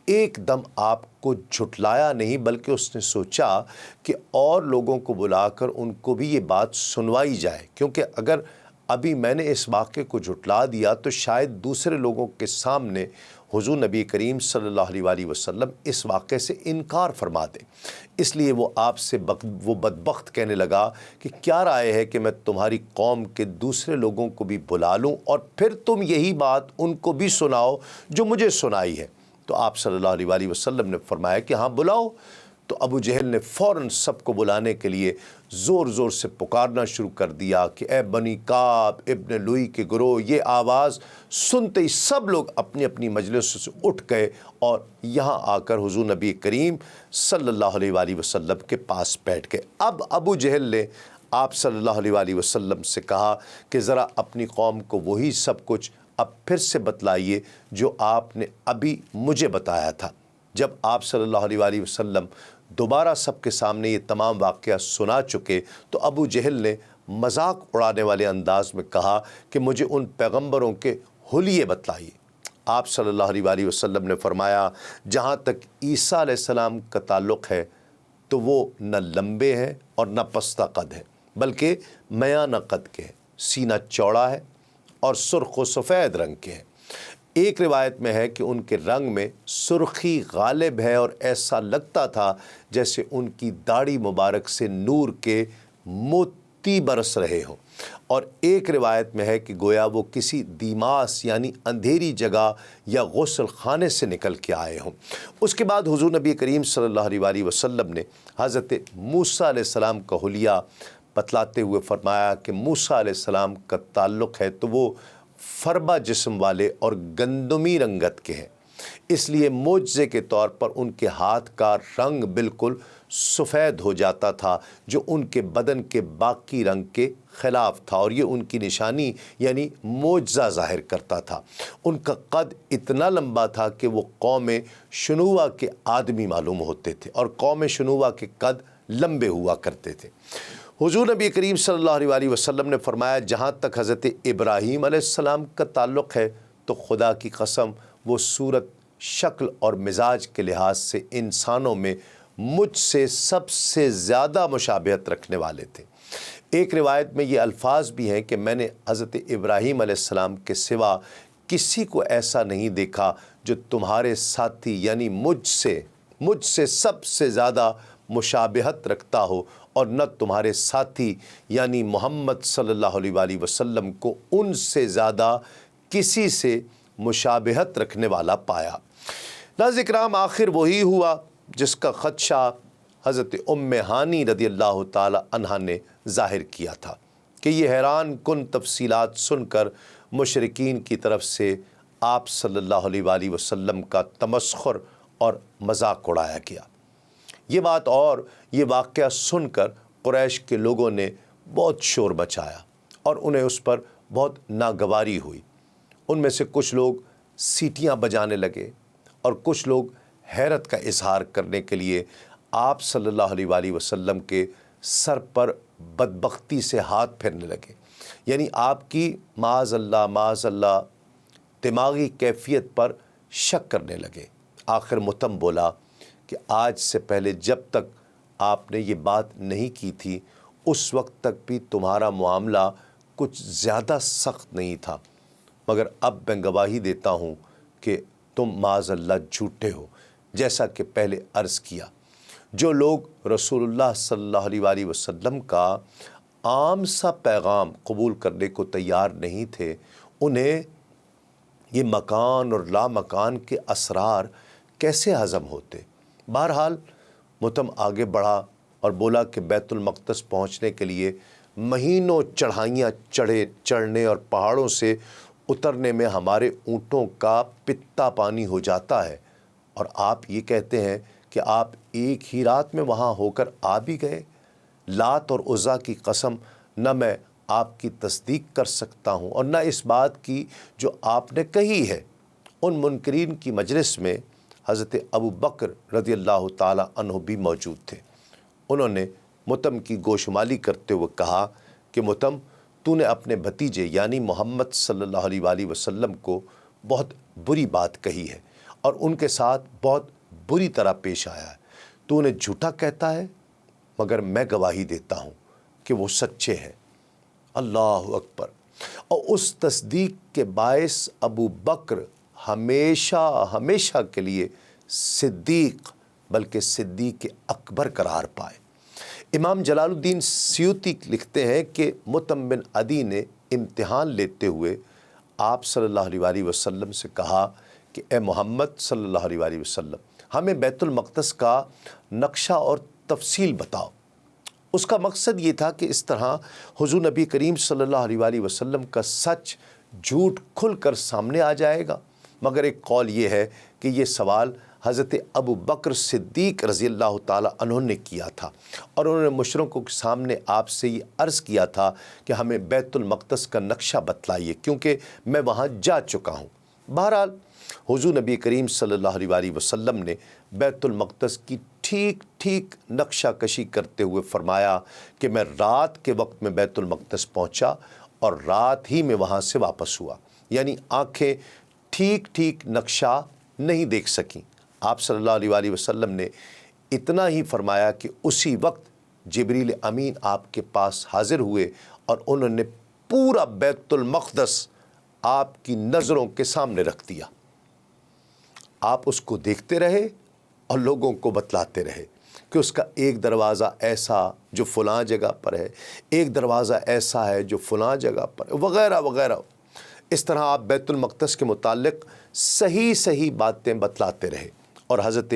Speaker 1: ایک دم آپ کو جھٹلایا نہیں، بلکہ اس نے سوچا کہ اور لوگوں کو بلا کر ان کو بھی یہ بات سنوائی جائے، کیونکہ اگر ابھی میں نے اس واقعے کو جھٹلا دیا تو شاید دوسرے لوگوں کے سامنے حضور نبی کریم صلی اللہ علیہ وآلہ وسلم اس واقعے سے انکار فرما دیں۔ اس لیے وہ آپ سے وہ بدبخت کہنے لگا کہ کیا رائے ہے کہ میں تمہاری قوم کے دوسرے لوگوں کو بھی بلا لوں اور پھر تم یہی بات ان کو بھی سناؤ جو مجھے سنائی ہے۔ تو آپ صلی اللہ علیہ وآلہ وسلم نے فرمایا کہ ہاں بلاؤ۔ تو ابو جہل نے فوراً سب کو بلانے کے لیے زور زور سے پکارنا شروع کر دیا کہ اے بنی کعب ابن لوئی کے گروہ۔ یہ آواز سنتے ہی سب لوگ اپنی اپنی مجلسوں سے اٹھ گئے اور یہاں آ کر حضور نبی کریم صلی اللہ علیہ وآلہ وسلم کے پاس بیٹھ گئے۔ اب ابو جہل نے آپ صلی اللہ علیہ وآلہ وسلم سے کہا کہ ذرا اپنی قوم کو وہی سب کچھ اب پھر سے بتلائیے جو آپ نے ابھی مجھے بتایا تھا۔ جب آپ صلی اللہ علیہ وآلہ وسلم دوبارہ سب کے سامنے یہ تمام واقعہ سنا چکے تو ابو جہل نے مذاق اڑانے والے انداز میں کہا کہ مجھے ان پیغمبروں کے حلیے بتلائیے۔ آپ صلی اللہ علیہ وآلہ وسلم نے فرمایا جہاں تک عیسیٰ علیہ السلام کا تعلق ہے تو وہ نہ لمبے ہیں اور نہ پستہ قد ہے، بلکہ میانہ قد کے ہیں، سینہ چوڑا ہے اور سرخ و سفید رنگ کے ہیں۔ ایک روایت میں ہے کہ ان کے رنگ میں سرخی غالب ہے اور ایسا لگتا تھا جیسے ان کی داڑھی مبارک سے نور کے موتی برس رہے ہوں، اور ایک روایت میں ہے کہ گویا وہ کسی دیماس یعنی اندھیری جگہ یا غسل خانے سے نکل کے آئے ہوں۔ اس کے بعد حضور نبی کریم صلی اللہ علیہ وآلہ وسلم نے حضرت موسیٰ علیہ السلام کا حلیہ بتلاتے ہوئے فرمایا کہ موسیٰ علیہ السلام کا تعلق ہے تو وہ فربا جسم والے اور گندمی رنگت کے ہیں، اس لیے معجزے کے طور پر ان کے ہاتھ کا رنگ بالکل سفید ہو جاتا تھا جو ان کے بدن کے باقی رنگ کے خلاف تھا، اور یہ ان کی نشانی یعنی معجزہ ظاہر کرتا تھا۔ ان کا قد اتنا لمبا تھا کہ وہ قوم شنوہ کے آدمی معلوم ہوتے تھے، اور قوم شنوہ کے قد لمبے ہوا کرتے تھے۔ حضور نبی کریم صلی اللہ علیہ وسلم نے فرمایا جہاں تک حضرت ابراہیم علیہ السلام کا تعلق ہے تو خدا کی قسم وہ صورت، شکل اور مزاج کے لحاظ سے انسانوں میں مجھ سے سب سے زیادہ مشابہت رکھنے والے تھے۔ ایک روایت میں یہ الفاظ بھی ہیں کہ میں نے حضرت ابراہیم علیہ السلام کے سوا کسی کو ایسا نہیں دیکھا جو تمہارے ساتھی یعنی مجھ سے سب سے زیادہ مشابہت رکھتا ہو، اور نہ تمہارے ساتھی یعنی محمد صلی اللہ علیہ وآلہ وسلم کو ان سے زیادہ کسی سے مشابہت رکھنے والا پایا۔ ناظرین کرام، آخر وہی ہوا جس کا خدشہ حضرت ام ہانی رضی اللہ تعالی عنہا نے ظاہر کیا تھا کہ یہ حیران کن تفصیلات سن کر مشرکین کی طرف سے آپ صلی اللہ علیہ وآلہ وسلم کا تمسخر اور مذاق اڑایا گیا۔ یہ بات اور یہ واقعہ سن کر قریش کے لوگوں نے بہت شور مچایا اور انہیں اس پر بہت ناگواری ہوئی۔ ان میں سے کچھ لوگ سیٹیاں بجانے لگے اور کچھ لوگ حیرت کا اظہار کرنے کے لیے آپ صلی اللہ علیہ وآلہ وسلم کے سر پر بدبختی سے ہاتھ پھیرنے لگے، یعنی آپ کی معاذ اللہ دماغی کیفیت پر شک کرنے لگے۔ آخر متم بولا کہ آج سے پہلے جب تک آپ نے یہ بات نہیں کی تھی اس وقت تک بھی تمہارا معاملہ کچھ زیادہ سخت نہیں تھا، مگر اب میں گواہی دیتا ہوں کہ تم معاذ اللہ جھوٹے ہو۔ جیسا کہ پہلے عرض کیا، جو لوگ رسول اللہ صلی اللہ علیہ وآلہ وسلم کا عام سا پیغام قبول کرنے کو تیار نہیں تھے، انہیں یہ مکان اور لا مکان کے اسرار کیسے ہضم ہوتے۔ بہرحال متم آگے بڑھا اور بولا کہ بیت المقدس پہنچنے کے لیے مہینوں چڑھائیاں چڑھنے اور پہاڑوں سے اترنے میں ہمارے اونٹوں کا پتا پانی ہو جاتا ہے، اور آپ یہ کہتے ہیں کہ آپ ایک ہی رات میں وہاں ہو کر آ بھی گئے۔ لات اور عزا کی قسم، نہ میں آپ کی تصدیق کر سکتا ہوں اور نہ اس بات کی جو آپ نے کہی ہے۔ ان منکرین کی مجلس میں حضرت ابو بکر رضی اللہ تعالی عنہ بھی موجود تھے۔ انہوں نے متم کی گوشمالی کرتے ہوئے کہا کہ متم، تو نے اپنے بھتیجے یعنی محمد صلی اللہ علیہ وآلہ وسلم کو بہت بری بات کہی ہے اور ان کے ساتھ بہت بری طرح پیش آیا ہے۔ تو انہیں جھوٹا کہتا ہے، مگر میں گواہی دیتا ہوں کہ وہ سچے ہیں۔ اللہ اکبر۔ اور اس تصدیق کے باعث ابو بکر ہمیشہ کے لیے صدیق بلکہ صدیق اکبر قرار پائے۔ امام جلال الدین سیوطی لکھتے ہیں کہ مطعم بن عدی نے امتحان لیتے ہوئے آپ صلی اللہ علیہ وآلہ وسلم سے کہا کہ اے محمد صلی اللہ علیہ وآلہ وسلم، ہمیں بیت المقدس کا نقشہ اور تفصیل بتاؤ۔ اس کا مقصد یہ تھا کہ اس طرح حضور نبی کریم صلی اللہ علیہ وآلہ وسلم کا سچ جھوٹ کھل کر سامنے آ جائے گا۔ مگر ایک قول یہ ہے کہ یہ سوال حضرت ابو بکر صدیق رضی اللہ تعالی عنہ نے کیا تھا، اور انہوں نے مشرکوں کے سامنے آپ سے یہ عرض کیا تھا کہ ہمیں بیت المقدس کا نقشہ بتلائیے، کیونکہ میں وہاں جا چکا ہوں۔ بہرحال حضور نبی کریم صلی اللہ علیہ وآلہ وسلم نے بیت المقدس کی ٹھیک نقشہ کشی کرتے ہوئے فرمایا کہ میں رات کے وقت میں بیت المقدس پہنچا اور رات ہی میں وہاں سے واپس ہوا، یعنی آنکھیں ٹھیک نقشہ نہیں دیکھ سکیں۔ آپ صلی اللہ علیہ وآلہ وسلم نے اتنا ہی فرمایا کہ اسی وقت جبریل امین آپ کے پاس حاضر ہوئے اور انہوں نے پورا بیت المقدس آپ کی نظروں کے سامنے رکھ دیا۔ آپ اس کو دیکھتے رہے اور لوگوں کو بتلاتے رہے کہ اس کا ایک دروازہ ایسا جو فلاں جگہ پر ہے، ایک دروازہ ایسا ہے جو فلاں جگہ پر ہے، وغیرہ۔ اس طرح آپ بیت المقدس کے متعلق صحیح باتیں بتلاتے رہے، اور حضرت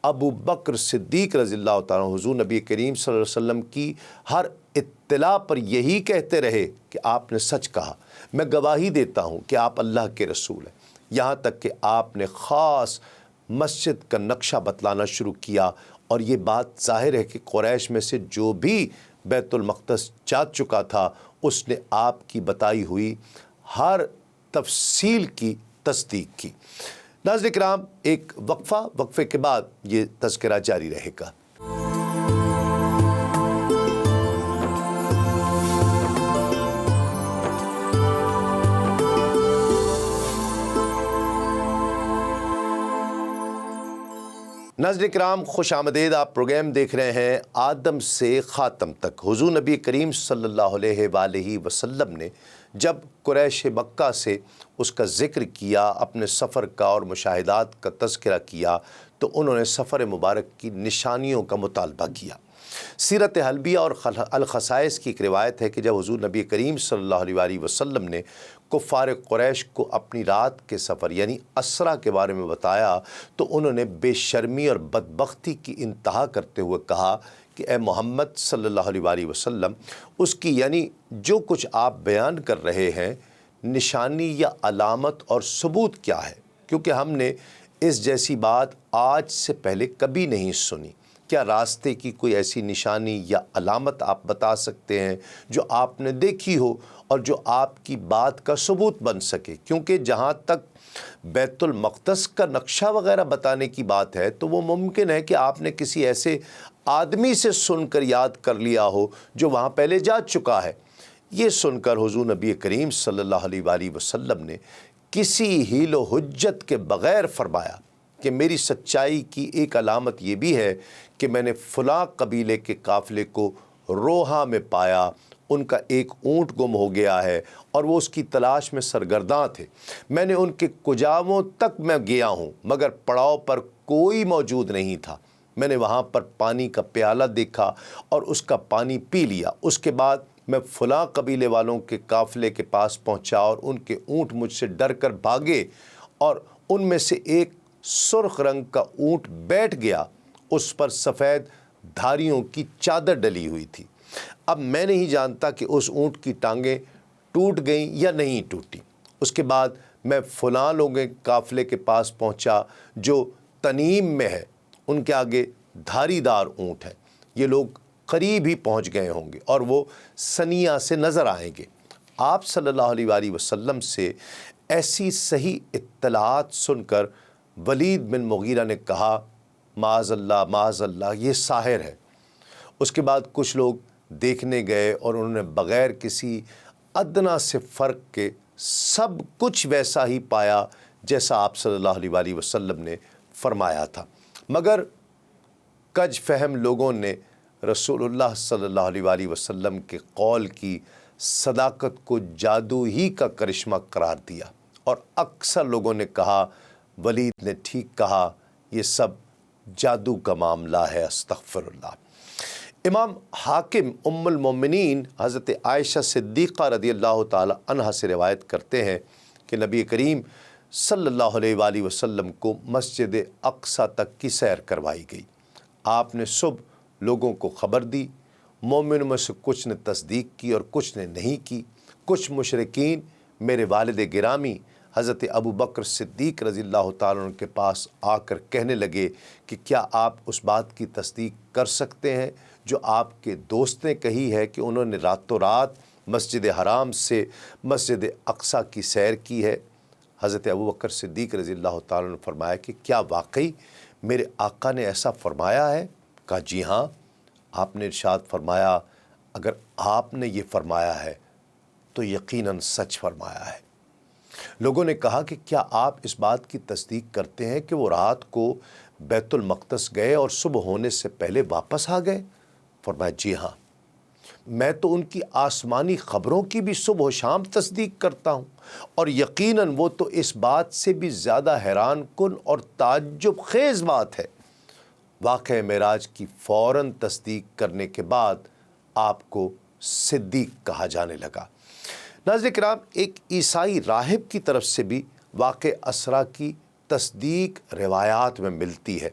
Speaker 1: ابو بکر صدیق رضی اللہ تعالیٰ حضور نبی کریم صلی اللہ علیہ وسلم کی ہر اطلاع پر یہی کہتے رہے کہ آپ نے سچ کہا، میں گواہی دیتا ہوں کہ آپ اللہ کے رسول ہیں۔ یہاں تک کہ آپ نے خاص مسجد کا نقشہ بتلانا شروع کیا، اور یہ بات ظاہر ہے کہ قریش میں سے جو بھی بیت المقدس جا چکا تھا اس نے آپ کی بتائی ہوئی ہر تفصیل کی تصدیق کی۔ ناظرین کرام، ایک وقفے کے بعد یہ تذکرہ جاری رہے گا۔ ناظرین کرام، خوش آمدید۔ آپ پروگرام دیکھ رہے ہیں آدم سے خاتم تک۔ حضور نبی کریم صلی اللہ علیہ وآلہ وسلم نے جب قریش مکہ سے اس کا ذکر کیا، اپنے سفر کا اور مشاہدات کا تذکرہ کیا، تو انہوں نے سفر مبارک کی نشانیوں کا مطالبہ کیا۔ سیرت حلبیہ اور الخصائص کی ایک روایت ہے کہ جب حضور نبی کریم صلی اللہ علیہ وآلہ وسلم نے کفار قریش کو اپنی رات کے سفر یعنی اسرا کے بارے میں بتایا، تو انہوں نے بے شرمی اور بدبختی کی انتہا کرتے ہوئے کہا کہ اے محمد صلی اللہ علیہ وآلہ وسلم، اس کی یعنی جو کچھ آپ بیان کر رہے ہیں نشانی یا علامت اور ثبوت کیا ہے، کیونکہ ہم نے اس جیسی بات آج سے پہلے کبھی نہیں سنی۔ کیا راستے کی کوئی ایسی نشانی یا علامت آپ بتا سکتے ہیں جو آپ نے دیکھی ہو اور جو آپ کی بات کا ثبوت بن سکے؟ کیونکہ جہاں تک بیت المقدس کا نقشہ وغیرہ بتانے کی بات ہے تو وہ ممکن ہے کہ آپ نے کسی ایسے آدمی سے سن کر یاد کر لیا ہو جو وہاں پہلے جا چکا ہے۔ یہ سن کر حضور نبی کریم صلی اللہ علیہ وآلہ وسلم نے کسی حیل و حجت کے بغیر فرمایا کہ میری سچائی کی ایک علامت یہ بھی ہے کہ میں نے فلاں قبیلے کے قافلے کو روحا میں پایا، ان کا ایک اونٹ گم ہو گیا ہے اور وہ اس کی تلاش میں سرگرداں تھے۔ میں نے ان کے کجاووں تک میں گیا ہوں مگر پڑاؤ پر کوئی موجود نہیں تھا۔ میں نے وہاں پر پانی کا پیالہ دیکھا اور اس کا پانی پی لیا۔ اس کے بعد میں فلاں قبیلے والوں کے قافلے کے پاس پہنچا اور ان کے اونٹ مجھ سے ڈر کر بھاگے، اور ان میں سے ایک سرخ رنگ کا اونٹ بیٹھ گیا، اس پر سفید دھاریوں کی چادر ڈلی ہوئی تھی۔ اب میں نہیں جانتا کہ اس اونٹ کی ٹانگیں ٹوٹ گئیں یا نہیں ٹوٹی۔ اس کے بعد میں فلاں لوگوں کے قافلے کے پاس پہنچا جو تنیم میں ہے، ان کے آگے دھاری دار اونٹ ہے۔ یہ لوگ قریب ہی پہنچ گئے ہوں گے اور وہ سنیا سے نظر آئیں گے۔ آپ صلی اللہ علیہ وآلہ وسلم سے ایسی صحیح اطلاعات سن کر ولید بن مغیرہ نے کہا معاذ اللہ یہ ساحر ہے۔ اس کے بعد کچھ لوگ دیکھنے گئے اور انہوں نے بغیر کسی ادنا سے فرق کے سب کچھ ویسا ہی پایا جیسا آپ صلی اللہ علیہ وآلہ وسلم نے فرمایا تھا، مگر کج فہم لوگوں نے رسول اللہ صلی اللہ علیہ وآلہ وسلم کے قول کی صداقت کو جادو ہی کا کرشمہ قرار دیا، اور اکثر لوگوں نے کہا ولید نے ٹھیک کہا، یہ سب جادو کا معاملہ ہے، استغفر اللہ۔ امام حاکم ام المومنین حضرت عائشہ صدیقہ رضی اللہ تعالی عنہا سے روایت کرتے ہیں کہ نبی کریم صلی اللہ علیہ وآلہ وسلم کو مسجد اقصیٰ تک کی سیر کروائی گئی۔ آپ نے صبح لوگوں کو خبر دی، مومنوں میں سے کچھ نے تصدیق کی اور کچھ نے نہیں کی۔ کچھ مشرکین میرے والد گرامی حضرت ابو بکر صدیق رضی اللہ تعالیٰ عنہ کے پاس آ کر کہنے لگے کہ کیا آپ اس بات کی تصدیق کر سکتے ہیں جو آپ کے دوست نے کہی ہے کہ انہوں نے راتوں رات مسجد حرام سے مسجد اقصیٰ کی سیر کی ہے؟ حضرت ابو بکر صدیق رضی اللہ تعالیٰ نے فرمایا کہ کیا واقعی میرے آقا نے ایسا فرمایا ہے؟ کہا جی ہاں۔ آپ نے ارشاد فرمایا اگر آپ نے یہ فرمایا ہے تو یقیناً سچ فرمایا ہے۔ لوگوں نے کہا کہ کیا آپ اس بات کی تصدیق کرتے ہیں کہ وہ رات کو بیت المقدس گئے اور صبح ہونے سے پہلے واپس آ گئے؟ فرمایا جی ہاں، میں تو ان کی آسمانی خبروں کی بھی صبح و شام تصدیق کرتا ہوں، اور یقیناً وہ تو اس بات سے بھی زیادہ حیران کن اور تعجب خیز بات ہے۔ واقعہ معراج کی فوراً تصدیق کرنے کے بعد آپ کو صدیق کہا جانے لگا۔ ناظرین کرام، ایک عیسائی راہب کی طرف سے بھی واقع اسرا کی تصدیق روایات میں ملتی ہے۔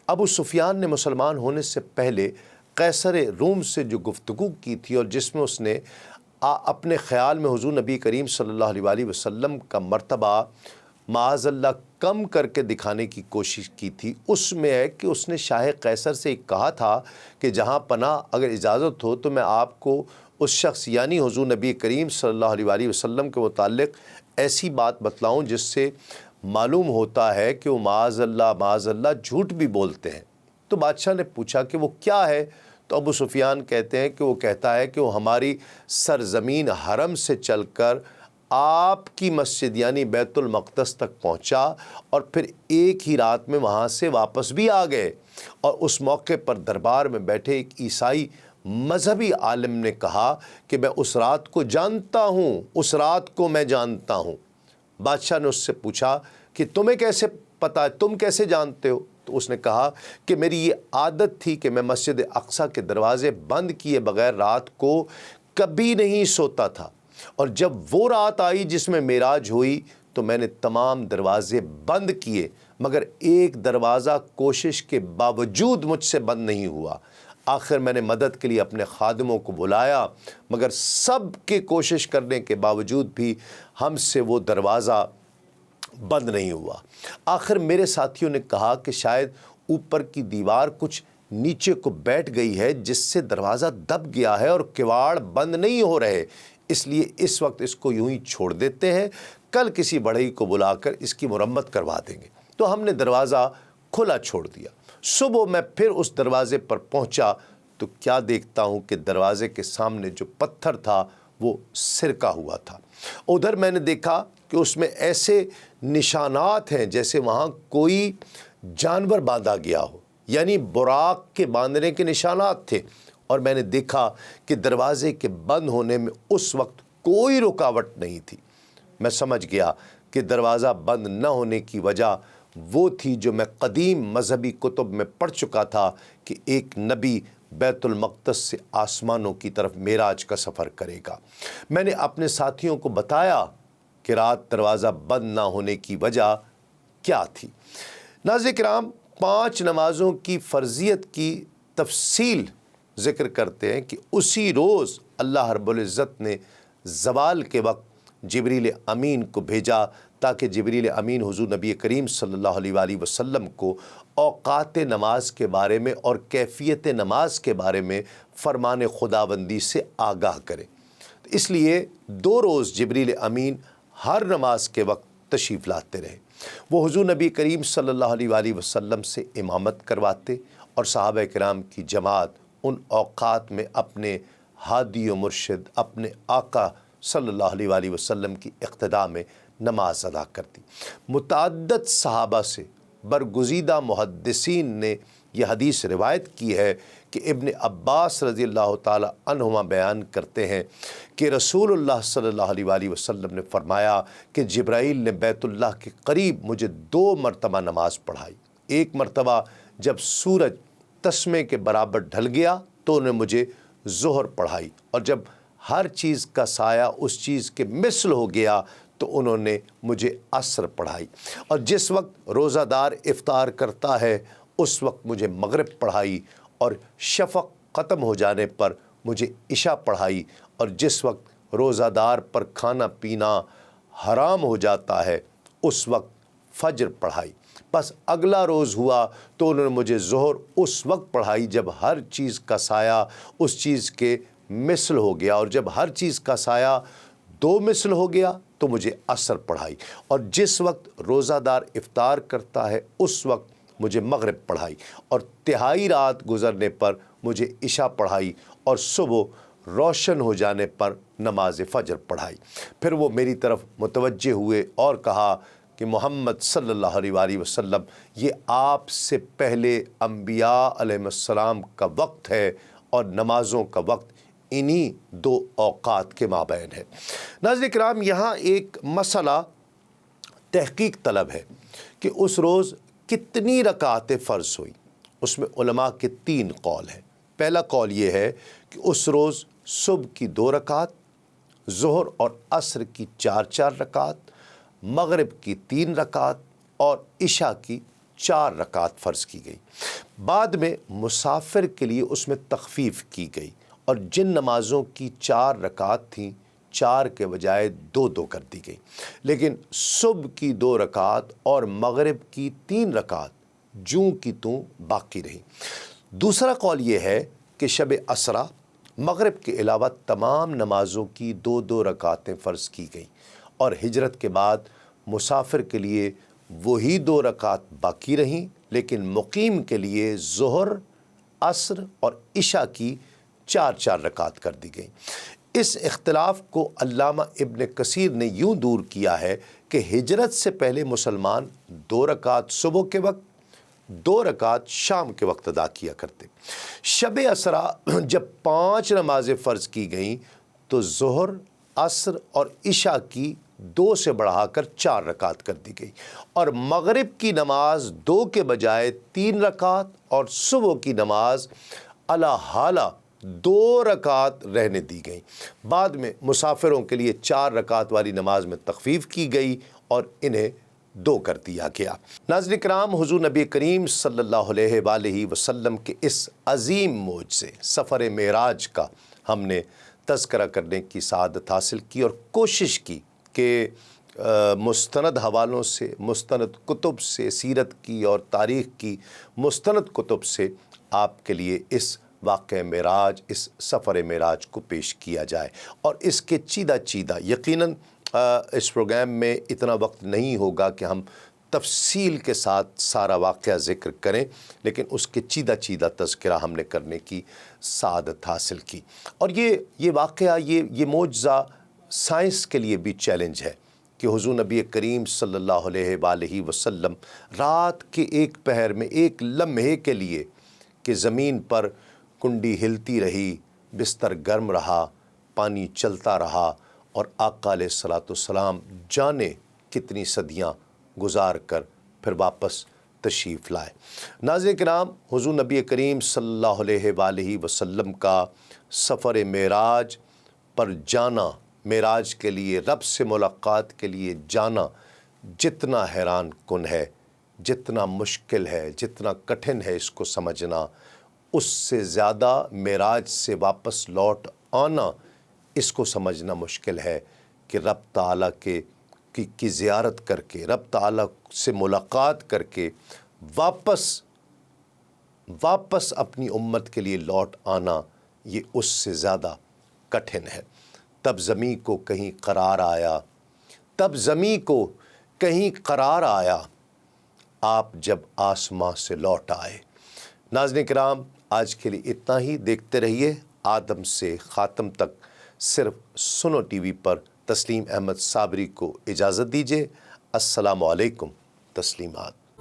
Speaker 1: ابو سفیان نے مسلمان ہونے سے پہلے قیصر روم سے جو گفتگو کی تھی اور جس میں اس نے اپنے خیال میں حضور نبی کریم صلی اللہ علیہ وآلہ وسلم کا مرتبہ معاذ اللہ کم کر کے دکھانے کی کوشش کی تھی، اس میں ہے کہ اس نے شاہ قیصر سے کہا تھا کہ جہاں پناہ اگر اجازت ہو تو میں آپ کو اس شخص یعنی حضور نبی کریم صلی اللہ علیہ وآلہ وسلم کے متعلق ایسی بات بتلاؤں جس سے معلوم ہوتا ہے کہ وہ معاذ اللہ جھوٹ بھی بولتے ہیں۔ تو بادشاہ نے پوچھا کہ وہ کیا ہے؟ تو ابو سفیان کہتے ہیں کہ وہ کہتا ہے کہ وہ ہماری سرزمین حرم سے چل کر آپ کی مسجد یعنی بیت المقدس تک پہنچا اور پھر ایک ہی رات میں وہاں سے واپس بھی آ گئے، اور اس موقع پر دربار میں بیٹھے ایک عیسائی مذہبی عالم نے کہا کہ میں اس رات کو جانتا ہوں، اس رات کو میں جانتا ہوں۔ بادشاہ نے اس سے پوچھا کہ تمہیں کیسے پتہ ہے، تم کیسے جانتے ہو؟ تو اس نے کہا کہ میری یہ عادت تھی کہ میں مسجد اقصیٰ کے دروازے بند کیے بغیر رات کو کبھی نہیں سوتا تھا، اور جب وہ رات آئی جس میں معراج ہوئی تو میں نے تمام دروازے بند کیے، مگر ایک دروازہ کوشش کے باوجود مجھ سے بند نہیں ہوا۔ آخر میں نے مدد کے لیے اپنے خادموں کو بلایا، مگر سب کے کوشش کرنے کے باوجود بھی ہم سے وہ دروازہ بند نہیں ہوا۔ آخر میرے ساتھیوں نے کہا کہ شاید اوپر کی دیوار کچھ نیچے کو بیٹھ گئی ہے جس سے دروازہ دب گیا ہے اور کواڑ بند نہیں ہو رہے، اس لیے اس وقت اس کو یوں ہی چھوڑ دیتے ہیں، کل کسی بڑھئی کو بلا کر اس کی مرمت کروا دیں گے۔ تو ہم نے دروازہ کھلا چھوڑ دیا۔ صبح میں پھر اس دروازے پر پہنچا تو کیا دیکھتا ہوں کہ دروازے کے سامنے جو پتھر تھا وہ سرکا ہوا تھا۔ ادھر میں نے دیکھا کہ اس میں ایسے نشانات ہیں جیسے وہاں کوئی جانور باندھا گیا ہو، یعنی براق کے باندھنے کے نشانات تھے، اور میں نے دیکھا کہ دروازے کے بند ہونے میں اس وقت کوئی رکاوٹ نہیں تھی۔ میں سمجھ گیا کہ دروازہ بند نہ ہونے کی وجہ وہ تھی جو میں قدیم مذہبی کتب میں پڑھ چکا تھا کہ ایک نبی بیت المقدس سے آسمانوں کی طرف معراج کا سفر کرے گا۔ میں نے اپنے ساتھیوں کو بتایا کہ رات دروازہ بند نہ ہونے کی وجہ کیا تھی۔ ناظرین کرام، 5 نمازوں کی فرضیت کی تفصیل ذکر کرتے ہیں کہ اسی روز اللہ رب العزت نے زوال کے وقت جبریل امین کو بھیجا تاکہ جبریل امین حضور نبی کریم صلی اللہ علیہ وآلہ وسلم کو اوقات نماز کے بارے میں اور کیفیت نماز کے بارے میں فرمان خداوندی سے آگاہ کرے۔ اس لیے 2 روز جبریل امین ہر نماز کے وقت تشریف لاتے رہے۔ وہ حضور نبی کریم صلی اللہ علیہ وآلہ وسلم سے امامت کرواتے اور صحابہ کرام کی جماعت ان اوقات میں اپنے ہادی و مرشد اپنے آقا صلی اللہ علیہ وآلہ وسلم کی اقتداء میں نماز ادا کرتی۔ متعدد صحابہ سے برگزیدہ محدثین نے یہ حدیث روایت کی ہے کہ ابن عباس رضی اللہ تعالی عنہما بیان کرتے ہیں کہ رسول اللہ صلی اللہ علیہ وآلہ وسلم نے فرمایا کہ جبرائیل نے بیت اللہ کے قریب مجھے 2 مرتبہ نماز پڑھائی۔ ایک مرتبہ جب سورج تسمے کے برابر ڈھل گیا تو انہوں نے مجھے ظہر پڑھائی، اور جب ہر چیز کا سایہ اس چیز کے مثل ہو گیا تو انہوں نے مجھے عصر پڑھائی، اور جس وقت روزہ دار افطار کرتا ہے اس وقت مجھے مغرب پڑھائی، اور شفق ختم ہو جانے پر مجھے عشاء پڑھائی، اور جس وقت روزہ دار پر کھانا پینا حرام ہو جاتا ہے اس وقت فجر پڑھائی۔ بس اگلا روز ہوا تو انہوں نے مجھے ظہر اس وقت پڑھائی جب ہر چیز کا سایہ اس چیز کے مثل ہو گیا، اور جب ہر چیز کا سایہ 2 مثل ہو گیا تو مجھے عصر پڑھائی، اور جس وقت روزہ دار افطار کرتا ہے اس وقت مجھے مغرب پڑھائی، اور تہائی رات گزرنے پر مجھے عشاء پڑھائی، اور صبح روشن ہو جانے پر نماز فجر پڑھائی۔ پھر وہ میری طرف متوجہ ہوئے اور کہا کہ محمد صلی اللہ علیہ وآلہ وسلم، یہ آپ سے پہلے انبیاء علیہ السلام کا وقت ہے، اور نمازوں کا وقت انہی 2 اوقات کے مابین ہے۔ ناظرین کرام، یہاں ایک مسئلہ تحقیق طلب ہے کہ اس روز کتنی رکعتیں فرض ہوئی۔ اس میں علماء کے 3 قول ہیں۔ پہلا قول یہ ہے کہ اس روز صبح کی 2 رکعت، ظہر اور عصر کی 4 رکعت، مغرب کی 3 رکعت اور عشاء کی 4 رکعت فرض کی گئی۔ بعد میں مسافر کے لیے اس میں تخفیف کی گئی، اور جن نمازوں کی 4 رکعت تھیں 4 کے بجائے 2 کر دی گئی، لیکن صبح کی 2 رکعت اور مغرب کی 3 رکعت جوں کی توں باقی رہی۔ دوسرا قول یہ ہے کہ شب اسرا مغرب کے علاوہ تمام نمازوں کی 2 رکعتیں فرض کی گئیں، اور ہجرت کے بعد مسافر کے لیے وہی 2 رکعت باقی رہیں، لیکن مقیم کے لیے ظہر، عصر اور عشاء کی 4 رکعت کر دی گئیں۔ اس اختلاف کو علامہ ابن کثیر نے یوں دور کیا ہے کہ ہجرت سے پہلے مسلمان 2 رکعت صبح کے وقت، 2 رکعت شام کے وقت ادا کیا کرتے۔ شب اسرا جب 5 نمازیں فرض کی گئیں تو ظہر، عصر اور عشاء کی 2 سے بڑھا کر 4 رکعت کر دی گئی، اور مغرب کی نماز 2 کے بجائے 3 رکعت اور صبح کی نماز علی حالہ 2 رکعت رہنے دی گئیں۔ بعد میں مسافروں کے لیے 4 رکعت والی نماز میں تخفیف کی گئی اور انہیں 2 کر دیا گیا۔ ناظرین کرام، حضور نبی کریم صلی اللہ علیہ وآلہ وسلم کے اس عظیم معجزے سفر معراج کا ہم نے تذکرہ کرنے کی سعادت حاصل کی، اور کوشش کی کہ مستند حوالوں سے، مستند کتب سے، سیرت کی اور تاریخ کی مستند کتب سے آپ کے لیے اس واقعہ معراج، اس سفر معراج کو پیش کیا جائے، اور اس کے چیدہ یقیناً اس پروگرام میں اتنا وقت نہیں ہوگا کہ ہم تفصیل کے ساتھ سارا واقعہ ذکر کریں، لیکن اس کے چیدہ تذکرہ ہم نے کرنے کی سعادت حاصل کی۔ اور یہ واقعہ، یہ معجزہ سائنس کے لیے بھی چیلنج ہے کہ حضور نبی کریم صلی اللہ علیہ وآلہ وسلم رات کے ایک پہر میں، ایک لمحے کے لیے کہ زمین پر کنڈی ہلتی رہی، بستر گرم رہا، پانی چلتا رہا، اور آقا علیہ الصلوۃ والسلام جانے کتنی صدیاں گزار کر پھر واپس تشریف لائے۔ ناظرین کرام، حضور نبی کریم صلی اللہ علیہ وآلہ وسلم کا سفر معراج پر جانا، معراج کے لیے، رب سے ملاقات کے لیے جانا جتنا حیران کن ہے، جتنا مشکل ہے، جتنا کٹھن ہے اس کو سمجھنا، اس سے زیادہ معراج سے واپس لوٹ آنا اس کو سمجھنا مشکل ہے کہ رب تعالیٰ کی زیارت کر کے، رب تعالیٰ سے ملاقات کر کے واپس اپنی امت کے لیے لوٹ آنا، یہ اس سے زیادہ کٹھن ہے۔ تب زمین کو کہیں قرار آیا، آپ جب آسماں سے لوٹ آئے۔ ناظرین کرام، آج کے لیے اتنا ہی. دیکھتے رہیے آدم سے خاتم تک صرف سنو ٹی وی پر. تسلیم احمد صابری کو اجازت دیجیے. السلام علیکم. تسلیمات.